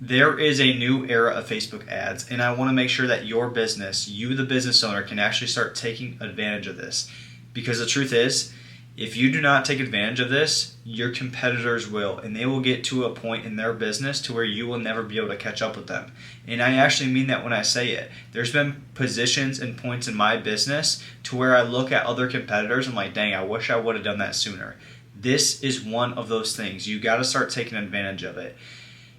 There is a new era of Facebook ads, and I want to make sure that your business, you the business owner, can actually start taking advantage of this. Because the truth is, if you do not take advantage of this, your competitors will, and they will get to a point in their business to where you will never be able to catch up with them. And I actually mean that when I say it. There's been positions and points in my business to where I look at other competitors and I'm like, dang, I wish I would have done that sooner. This is one of those things. You got to start taking advantage of it.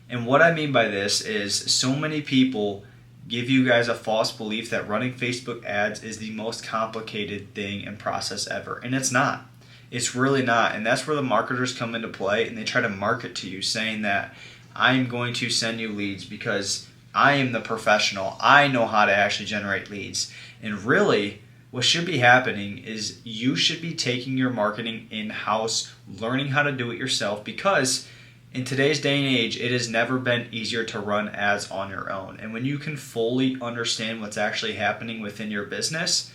And what I mean by this is so many people give you guys a false belief that running Facebook ads is the most complicated thing and process ever. And it's not. It's really not. And that's where the marketers come into play, and they try to market to you saying that I'm going to send you leads because I am the professional. I know how to actually generate leads. And really, what should be happening is you should be taking your marketing in-house, learning how to do it yourself, because in today's day and age, it has never been easier to run ads on your own. And when you can fully understand what's actually happening within your business,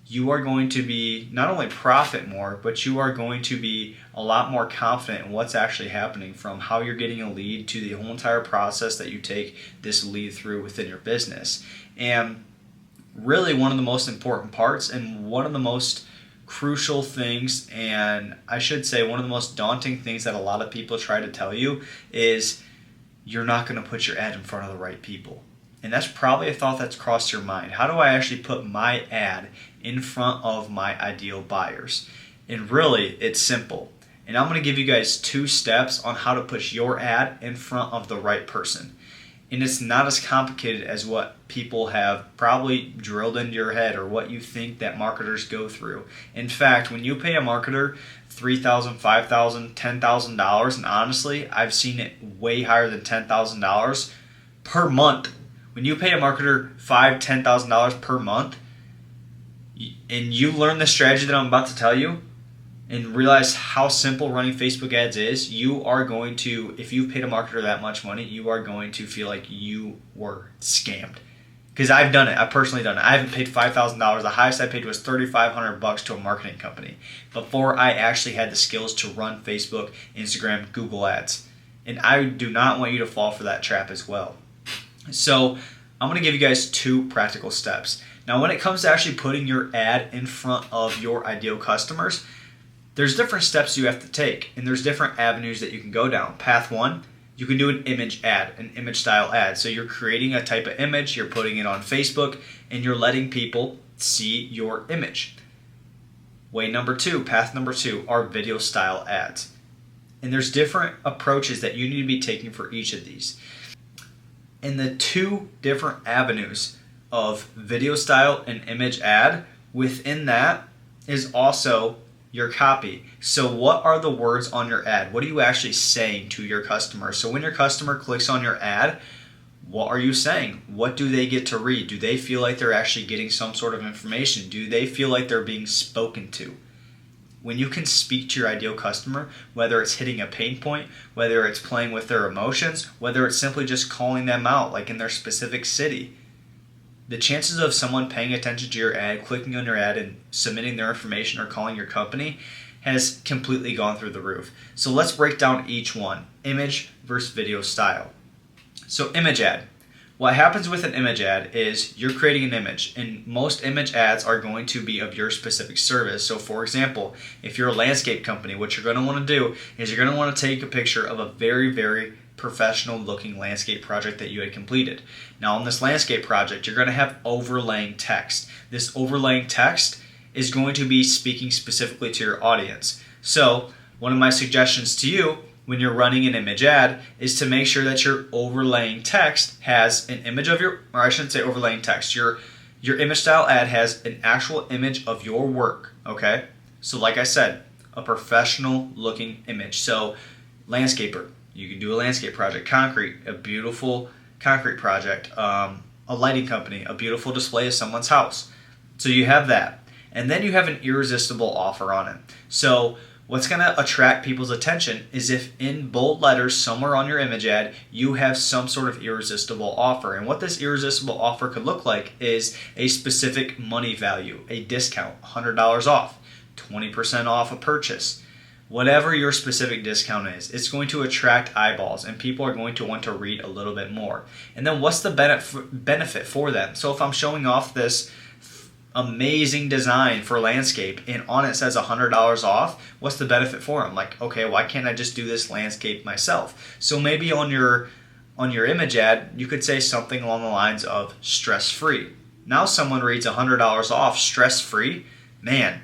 you are going to be not only profit more, but you are going to be a lot more confident in what's actually happening, from how you're getting a lead to the whole entire process that you take this lead through within your business. And really one of the most important parts and one of the most crucial things, and I should say one of the most daunting things that a lot of people try to tell you, is you're not going to put your ad in front of the right people. And that's probably a thought that's crossed your mind. How do I actually put my ad in front of my ideal buyers? And really, it's simple. And I'm going to give you guys 2 steps on how to push your ad in front of the right person. And it's not as complicated as what people have probably drilled into your head or what you think that marketers go through. In fact, when you pay a marketer $3,000, $5,000, $10,000, and honestly, I've seen it way higher than $10,000 per month. When you pay a marketer $5,000, $10,000 per month, and you learn the strategy that I'm about to tell you, and realize how simple running Facebook ads is, you are going to, if you've paid a marketer that much money, you are going to feel like you were scammed. Because I've done it. I've personally done it. I haven't paid $5,000. The highest I paid was $3,500 to a marketing company before I actually had the skills to run Facebook, Instagram, Google ads. And I do not want you to fall for that trap as well. So I'm going to give you guys 2 practical steps. Now, when it comes to actually putting your ad in front of your ideal customers, there's different steps you have to take, and there's different avenues that you can go down. Path 1, you can do an image ad, an image style ad. So you're creating a type of image, you're putting it on Facebook, and you're letting people see your image. Way number 2, path number 2, are video style ads. And there's different approaches that you need to be taking for each of these. And the 2 different avenues of video style and image ad, within that is also your copy. So what are the words on your ad? What are you actually saying to your customer? So when your customer clicks on your ad, what are you saying? What do they get to read? Do they feel like they're actually getting some sort of information? Do they feel like they're being spoken to? When you can speak to your ideal customer, whether it's hitting a pain point, whether it's playing with their emotions, whether it's simply just calling them out like in their specific city, the chances of someone paying attention to your ad, clicking on your ad, and submitting their information or calling your company has completely gone through the roof. So let's break down each one. Image versus video style. So image ad. What happens with an image ad is you're creating an image, and most image ads are going to be of your specific service. So for example, if you're a landscape company, what you're going to want to do is you're going to want to take a picture of a very, very professional looking landscape project that you had completed. Now on this landscape project, you're going to have overlaying text. This overlaying text is going to be speaking specifically to your audience. So one of my suggestions to you when you're running an image ad is to make sure that your overlaying text has an image of your, or I shouldn't say overlaying text, your image style ad has an actual image of your work, okay? So like I said, a professional looking image. So landscaper, you can do a landscape project. Concrete, a beautiful concrete project. A lighting company, a beautiful display of someone's house. So you have that. And then you have an irresistible offer on it. So what's going to attract people's attention is if in bold letters somewhere on your image ad, you have some sort of irresistible offer. And what this irresistible offer could look like is a specific money value, a discount, $100 off, 20% off a purchase. whatever your specific discount is, it's going to attract eyeballs and people are going to want to read a little bit more. And then what's the benefit for them? So if I'm showing off this amazing design for landscape and on it says $100 off, what's the benefit for them? Like, okay, why can't I just do this landscape myself? So maybe on your image ad, you could say something along the lines of stress-free. Now someone reads $100 off, stress-free. Man,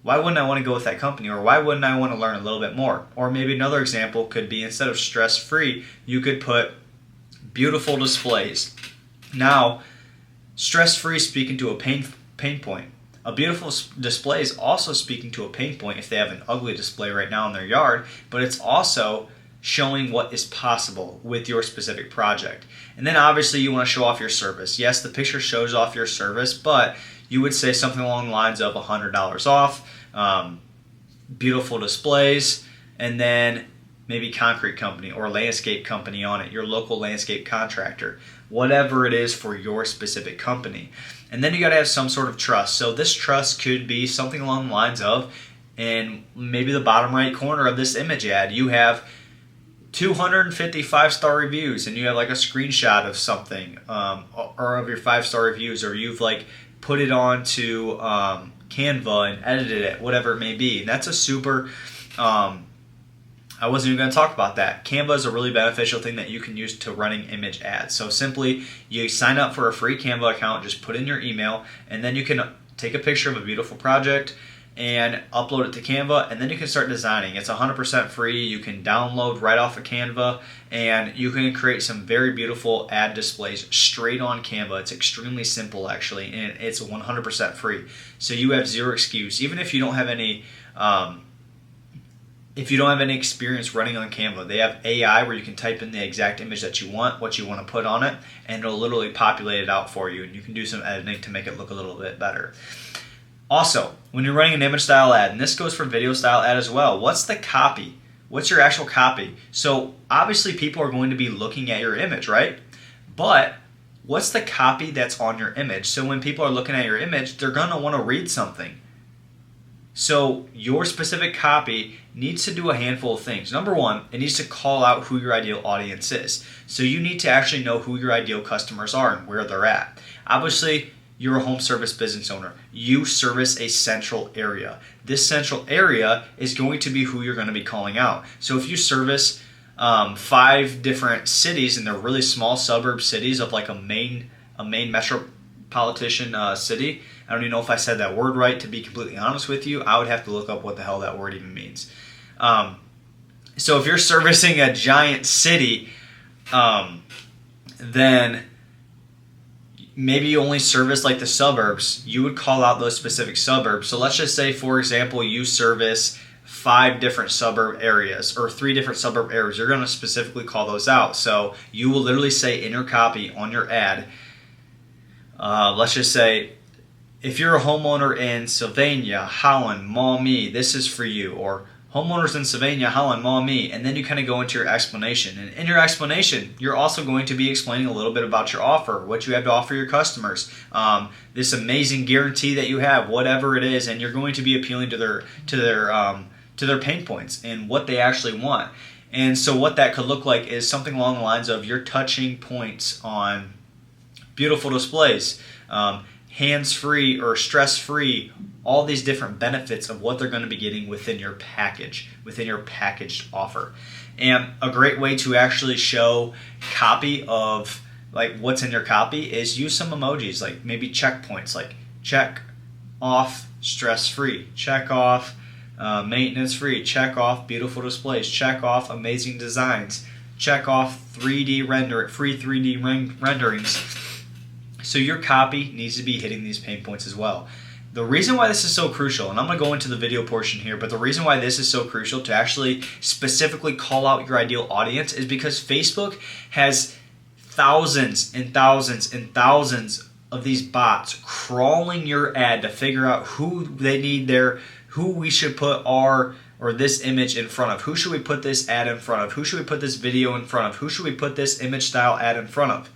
why wouldn't I want to go with that company? Or why wouldn't I want to learn a little bit more? Or maybe another example could be, instead of stress-free, you could put beautiful displays. Now, stress-free is speaking to a pain point. A beautiful display is also speaking to a pain point if they have an ugly display right now in their yard, but it's also showing what is possible with your specific project. And then obviously you want to show off your service. Yes, the picture shows off your service, but you would say something along the lines of $100 off, beautiful displays, and then maybe concrete company or landscape company on it, your local landscape contractor, whatever it is for your specific company. And then you got to have some sort of trust. So this trust could be something along the lines of, in maybe the bottom right corner of this image ad, you have 250 5-star reviews, and you have like a screenshot of something, or of your 5-star reviews, or you've like put it onto Canva and edited it, whatever it may be. And that's a super, I wasn't even going to talk about that. Canva is a really beneficial thing that you can use to running image ads. So simply, you sign up for a free Canva account, just put in your email, and then you can take a picture of a beautiful project and upload it to Canva, and then you can start designing. It's 100% free. You can download right off of Canva, and you can create some very beautiful ad displays straight on Canva. It's extremely simple, actually, and it's 100% free. So you have zero excuse. Even if you don't have any experience running on Canva, they have AI where you can type in the exact image that you want, what you want to put on it, and it'll literally populate it out for you, and you can do some editing to make it look a little bit better. Also, when you're running an image style ad, and this goes for video style ad as well, what's the copy? What's your actual copy? So obviously people are going to be looking at your image, right? But what's the copy that's on your image? So when people are looking at your image, they're going to want to read something. So your specific copy needs to do a handful of things. Number one, it needs to call out who your ideal audience is. So you need to actually know who your ideal customers are and where they're at. Obviously, you're a home service business owner. You service a central area. This central area is going to be who you're going to be calling out. So if you service 5 different cities, and they're really small suburb cities of like a main metropolitan city, I don't even know if I said that word right, to be completely honest with you. I would have to look up what the hell that word even means. So if you're servicing a giant city, then maybe you only service like the suburbs. You would call out those specific suburbs. So let's just say, for example, you service 5 different suburb areas or 3 different suburb areas. You're going to specifically call those out. So you will literally say in your copy on your ad, let's just say, if you're a homeowner in Sylvania, Holland, Maumee, this is for you. Or homeowners in Sylvania, Holland, Maumee, and then you kind of go into your explanation. And in your explanation, you're also going to be explaining a little bit about your offer, what you have to offer your customers, this amazing guarantee that you have, whatever it is, and you're going to be appealing to their pain points and what they actually want. And so what that could look like is something along the lines of you're touching points on beautiful displays, hands-free or stress-free, all these different benefits of what they're going to be getting within your package, within your packaged offer. And a great way to actually show copy of like what's in your copy is use some emojis, like maybe checkpoints, like check off stress-free, check off maintenance-free, check off beautiful displays, check off amazing designs, check off free 3D renderings. So your copy needs to be hitting these pain points as well. The reason why this is so crucial, and I'm going to go into the video portion here, but the reason why this is so crucial to actually specifically call out your ideal audience is because Facebook has thousands and thousands and thousands of these bots crawling your ad to figure out who they need there, who we should put or this image in front of, who should we put this ad in front of, who should we put this video in front of, who should we put this image style ad in front of.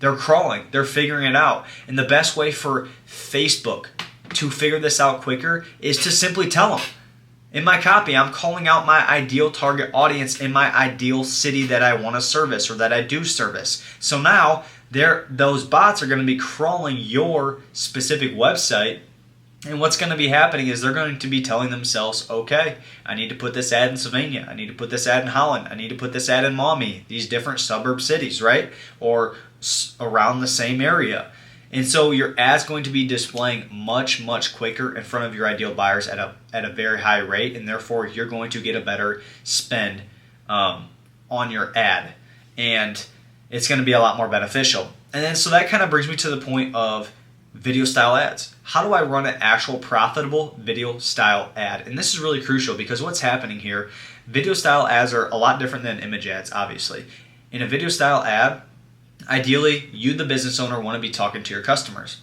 They're crawling, they're figuring it out. And the best way for Facebook to figure this out quicker is to simply tell them, In my copy, I'm calling out my ideal target audience in my ideal city that I want to service or that I do service. So now those bots are going to be crawling your specific website, and what's going to be happening is they're going to be telling themselves, okay, I need to put this ad in Sylvania, I need to put this ad in Holland, I need to put this ad in Maumee, these different suburb cities, right? Or around the same area. And so your ad's going to be displaying much, much quicker in front of your ideal buyers at a very high rate, and therefore you're going to get a better spend on your ad, and it's going to be a lot more beneficial. And then so that kind of brings me to the point of video style ads. How do I run an actual profitable video style ad? And this is really crucial because what's happening here, video style ads are a lot different than image ads, obviously. In a video style ad, ideally, you, the business owner, want to be talking to your customers.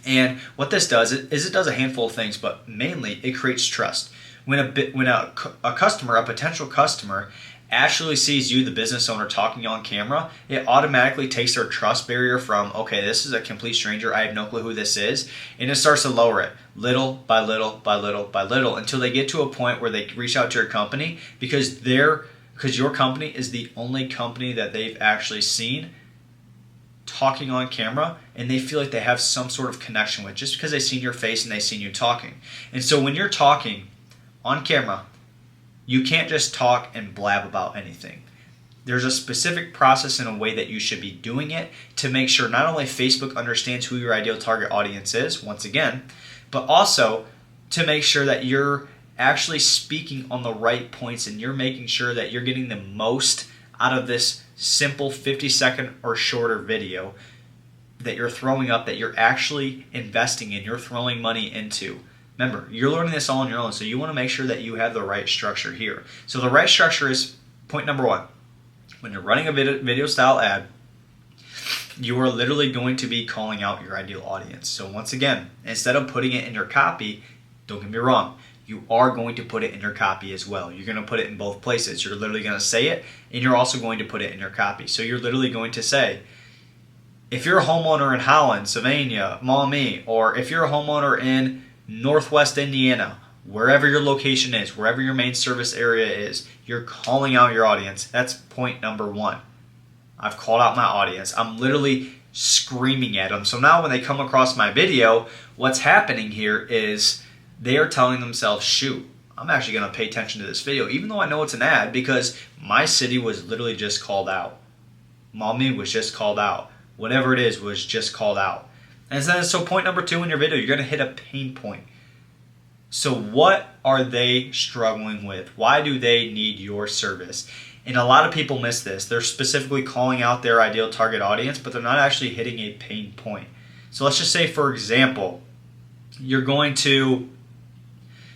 And what this does is it does a handful of things, but mainly it creates trust. When a customer, a potential customer, actually sees you, the business owner, talking on camera, it automatically takes their trust barrier from, okay, this is a complete stranger, I have no clue who this is, and it starts to lower it little by little by little by little until they get to a point where they reach out to your company because your company is the only company that they've actually seen talking on camera, and they feel like they have some sort of connection with just because they've seen your face and they've seen you talking. And so when you're talking on camera, you can't just talk and blab about anything. There's a specific process and a way that you should be doing it to make sure not only Facebook understands who your ideal target audience is, once again, but also to make sure that you're actually speaking on the right points and you're making sure that you're getting the most out of this simple 50-second or shorter video that you're throwing up, that you're actually investing in, you're throwing money into. Remember, you're learning this all on your own, so you want to make sure that you have the right structure here. So the right structure is point number one. When you're running a video style ad, you are literally going to be calling out your ideal audience. So once again, instead of putting it in your copy, don't get me wrong, you are going to put it in your copy as well. You're going to put it in both places. You're literally going to say it, and you're also going to put it in your copy. So you're literally going to say, if you're a homeowner in Holland, Sylvania, Maumee, or if you're a homeowner in Northwest Indiana, wherever your location is, wherever your main service area is, you're calling out your audience. That's point number one. I've called out my audience. I'm literally screaming at them. So now when they come across my video, what's happening here is they are telling themselves, shoot, I'm actually going to pay attention to this video, even though I know it's an ad, because my city was literally just called out. Maumee was just called out. Whatever it is was just called out. And then, so point number two in your video, you're going to hit a pain point. So what are they struggling with? Why do they need your service? And a lot of people miss this. They're specifically calling out their ideal target audience, but they're not actually hitting a pain point. So let's just say, for example, you're going to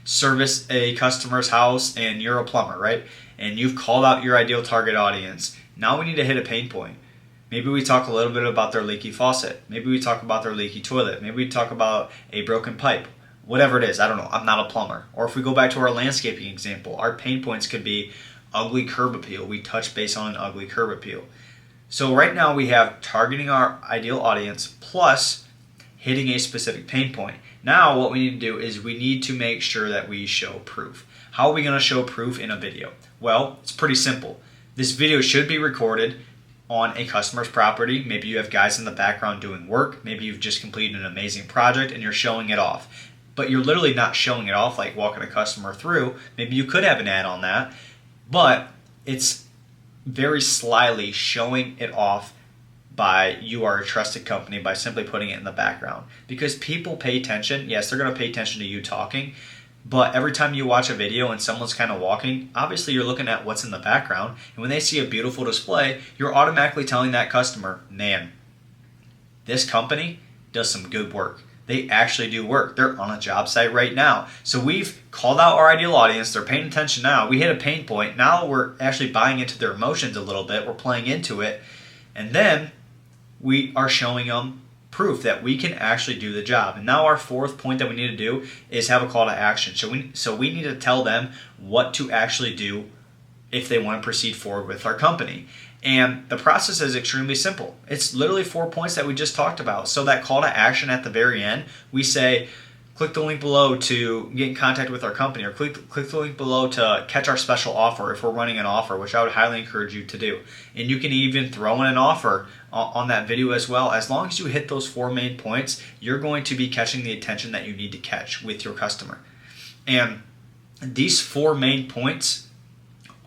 service a customer's house and you're a plumber, right? And you've called out your ideal target audience. Now we need to hit a pain point. Maybe we talk a little bit about their leaky faucet. Maybe we talk about their leaky toilet. Maybe we talk about a broken pipe. Whatever it is, I don't know. I'm not a plumber. Or if we go back to our landscaping example, our pain points could be ugly curb appeal. We touch base on an ugly curb appeal. So right now we have targeting our ideal audience plus hitting a specific pain point. Now what we need to do is we need to make sure that we show proof. How are we going to show proof in a video? Well, it's pretty simple. This video should be recorded on a customer's property. Maybe you have guys in the background doing work. Maybe you've just completed an amazing project and you're showing it off. But you're literally not showing it off like walking a customer through. Maybe you could have an ad on that, but it's very slyly showing it off by you are a trusted company by simply putting it in the background. Because people pay attention. Yes, they're going to pay attention to you talking, but every time you watch a video and someone's kind of walking, obviously you're looking at what's in the background, and when they see a beautiful display, you're automatically telling that customer, man, this company does some good work. They actually do work. They're on a job site right now. So we've called out our ideal audience. They're paying attention now. We hit a pain point. Now we're actually buying into their emotions a little bit. We're playing into it. And then we are showing them proof that we can actually do the job. And now our fourth point that we need to do is have a call to action. So we need to tell them what to actually do if they want to proceed forward with our company. And the process is extremely simple. It's literally 4 points that we just talked about. So that call to action at the very end, we say, click the link below to get in contact with our company, or click the link below to catch our special offer if we're running an offer, which I would highly encourage you to do. And you can even throw in an offer on that video as well. As long as you hit those 4 main points, you're going to be catching the attention that you need to catch with your customer. And these 4 main points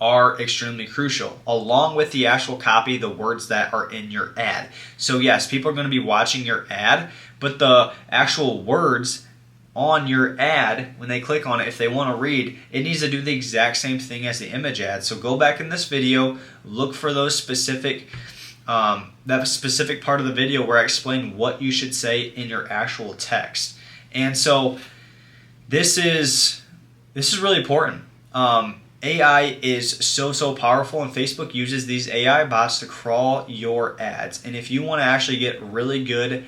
are extremely crucial, along with the actual copy, the words that are in your ad. So yes, people are going to be watching your ad, but the actual words on your ad, when they click on it, if they want to read, it needs to do the exact same thing as the image ad. So go back in this video, look for those specific that specific part of the video where I explain what you should say in your actual text. And so this is really important. AI is so powerful, and Facebook uses these AI bots to crawl your ads. And if you want to actually get really good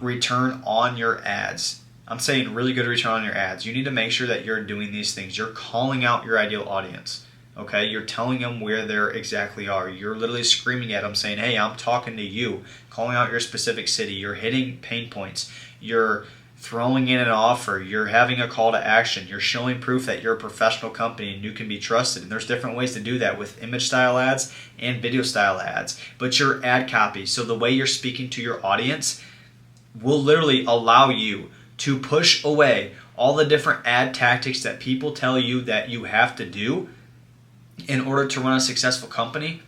return on your ads, I'm saying really good return on your ads, you need to make sure that you're doing these things. You're calling out your ideal audience. Okay, you're telling them where they exactly are. You're literally screaming at them saying, hey, I'm talking to you, calling out your specific city. You're hitting pain points. You're throwing in an offer. You're having a call to action. You're showing proof that you're a professional company and you can be trusted. And there's different ways to do that with image style ads and video style ads. But your ad copy, so the way you're speaking to your audience, will literally allow you to push away all the different ad tactics that people tell you that you have to do in order to run a successful company.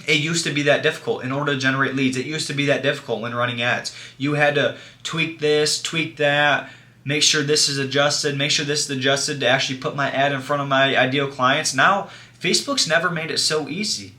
It used to be that difficult in order to generate leads. It used to be that difficult when running ads. You had to tweak this, tweak that, make sure this is adjusted, make sure this is adjusted to actually put my ad in front of my ideal clients. Now, Facebook's never made it so easy.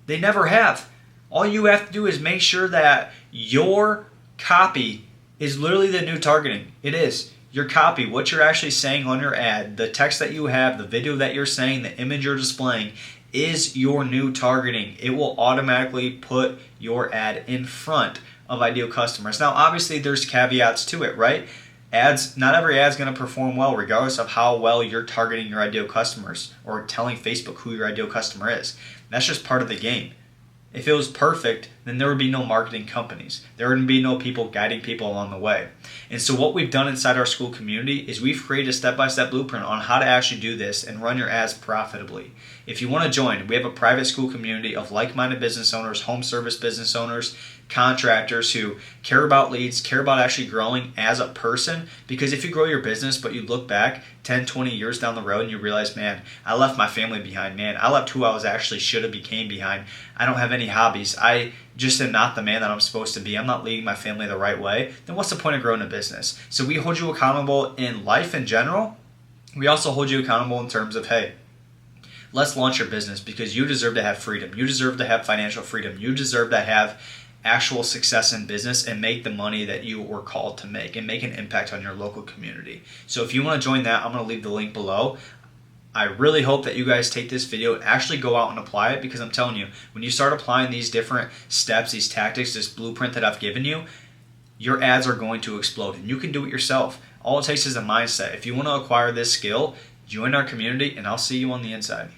They never have. All you have to do is make sure that your copy is literally the new targeting. It is. Your copy, what you're actually saying on your ad, the text that you have, the video that you're saying, the image you're displaying, is your new targeting. It will automatically put your ad in front of ideal customers. Now, obviously, there's caveats to it, right? Ads, not every ad's going to perform well regardless of how well you're targeting your ideal customers or telling Facebook who your ideal customer is. That's just part of the game. If it was perfect, then there would be no marketing companies. There would be no people guiding people along the way. And so what we've done inside our school community is we've created a step-by-step blueprint on how to actually do this and run your ads profitably. If you want to join, we have a private school community of like-minded business owners, home service business owners, contractors who care about leads, care about actually growing as a person. Because if you grow your business but you look back 10, 20 years down the road and you realize, man, I left my family behind, man, I left who I was actually should have became behind. I don't have any hobbies. I just am not the man that I'm supposed to be. I'm not leading my family the right way. Then what's the point of growing a business? So we hold you accountable in life in general. We also hold you accountable in terms of, hey, let's launch your business because you deserve to have freedom. You deserve to have financial freedom. You deserve to have actual success in business and make the money that you were called to make and make an impact on your local community. So if you want to join that, I'm going to leave the link below. I really hope that you guys take this video and actually go out and apply it, because I'm telling you, when you start applying these different steps, these tactics, this blueprint that I've given you, your ads are going to explode and you can do it yourself. All it takes is a mindset. If you want to acquire this skill, join our community and I'll see you on the inside.